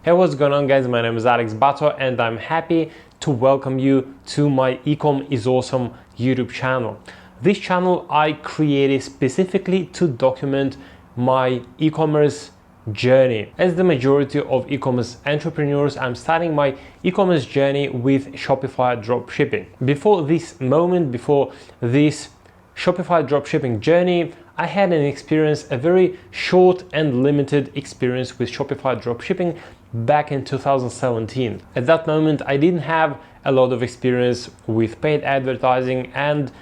Hey, what's going on guys? My name is Alex Bato and I'm happy to welcome you to my eCom is Awesome YouTube channel. This channel I created specifically to document my e-commerce journey. As the majority of e-commerce entrepreneurs, I'm starting my e-commerce journey with Shopify Dropshipping. Before this moment, before this Shopify Dropshipping journey, I had an experience, a very short and limited experience with Shopify Dropshipping back in 2017. At that moment, I didn't have a lot of experience with paid advertising, and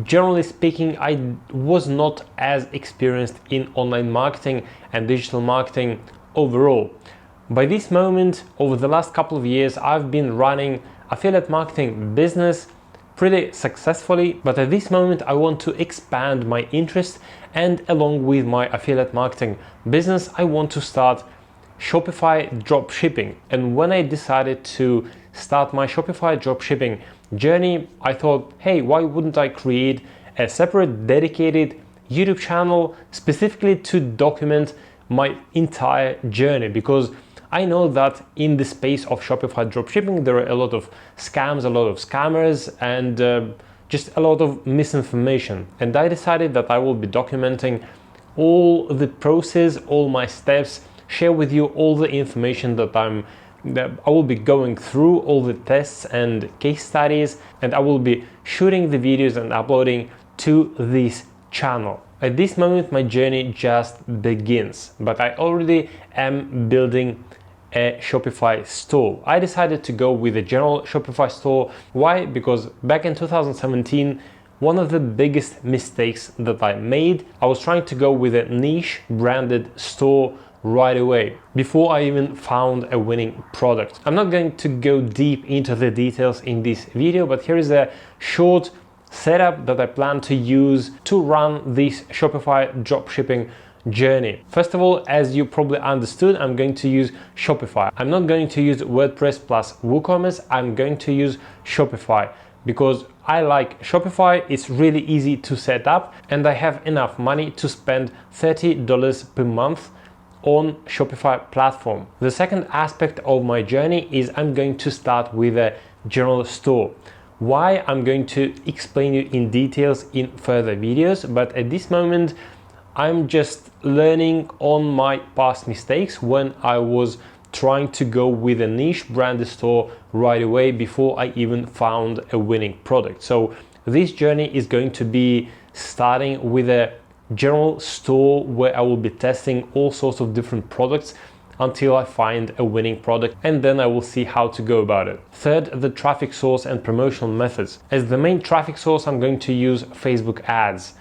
generally speaking, I was not as experienced in online marketing and digital marketing overall. By this moment, over the last couple of years, I've been running affiliate marketing business pretty successfully, but at this moment I want to expand my interest, and along with my affiliate marketing business, I want to start Shopify Dropshipping. And when I decided to start my Shopify Dropshipping journey, I thought, hey, why wouldn't I create a separate dedicated YouTube channel specifically to document my entire journey? Because I know that in the space of Shopify Dropshipping, there are a lot of scams, a lot of scammers, and just a lot of misinformation. And I decided that I will be documenting all the process, all my steps, share with you all the information that I will be going through, all the tests and case studies, and I will be shooting the videos and uploading to this channel. At this moment, my journey just begins, but I already am building a Shopify store. I decided to go with a general Shopify store. Why? Because back in 2017, one of the biggest mistakes that I made, I was trying to go with a niche branded store right away before I even found a winning product. I'm not going to go deep into the details in this video, but here is a short setup that I plan to use to run this Shopify dropshipping journey. First of all, as you probably understood, I'm going to use Shopify. I'm not going to use WordPress plus WooCommerce. I'm going to use Shopify because I like Shopify. It's really easy to set up, and I have enough money to spend $30 per month on Shopify platform. The second aspect of my journey is I'm going to start with a general store. Why? I'm going to explain you in details in further videos, but at this moment I'm just learning on my past mistakes when I was trying to go with a niche branded store right away before I even found a winning product. So this journey is going to be starting with a general store where I will be testing all sorts of different products until I find a winning product, and then I will see how to go about it. Third, the traffic source and promotional methods. As the main traffic source, I'm going to use Facebook ads.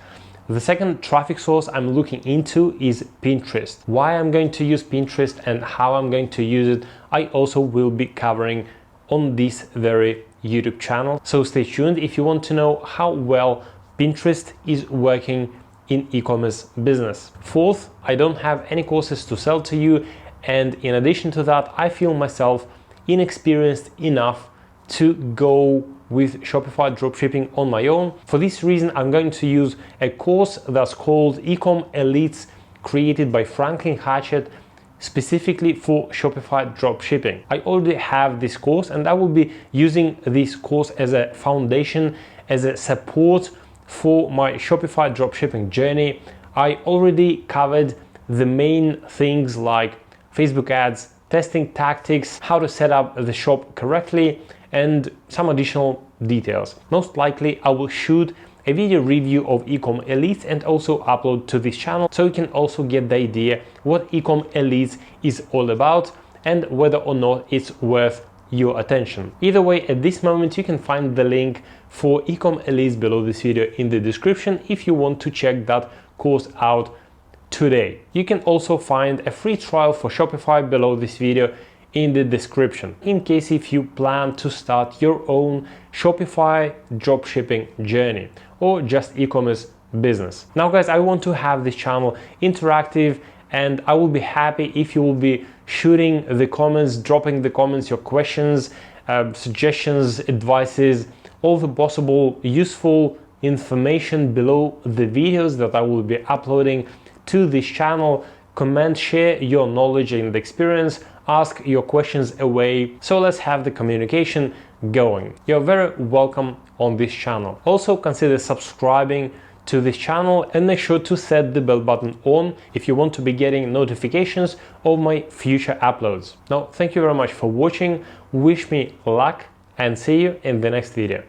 The second traffic source I'm looking into is Pinterest. Why I'm going to use Pinterest and how I'm going to use it, I also will be covering on this very YouTube channel. So stay tuned if you want to know how well Pinterest is working in e-commerce business. Fourth, I don't have any courses to sell to you, and in addition to that, I feel myself inexperienced enough to go with Shopify dropshipping on my own. For this reason, I'm going to use a course that's called eCom Elites, created by Franklin Hatchett specifically for Shopify dropshipping. I already have this course, and I will be using this course as a foundation, as a support for my Shopify dropshipping journey. I already covered the main things like Facebook ads, testing tactics, how to set up the shop correctly, and some additional details. Most likely I will shoot a video review of eCom Elites and also upload to this channel, so you can also get the idea what eCom Elites is all about and whether or not it's worth your attention. Either way, at this moment you can find the link for eCom Elites below this video in the description if you want to check that course out today. You can also find a free trial for Shopify below this video in the description, in case if you plan to start your own Shopify dropshipping journey or just e-commerce business. Now guys, I want to have this channel interactive, and I will be happy if you will be shooting the comments, dropping the comments, your questions, suggestions, advices, all the possible useful information below the videos that I will be uploading to this channel. Comment, share your knowledge and experience. ask your questions away. So let's have the communication going. You're very welcome on this channel. Also consider subscribing to this channel and make sure to set the bell button on if you want to be getting notifications of my future uploads. Now, thank you very much for watching. Wish me luck and see you in the next video.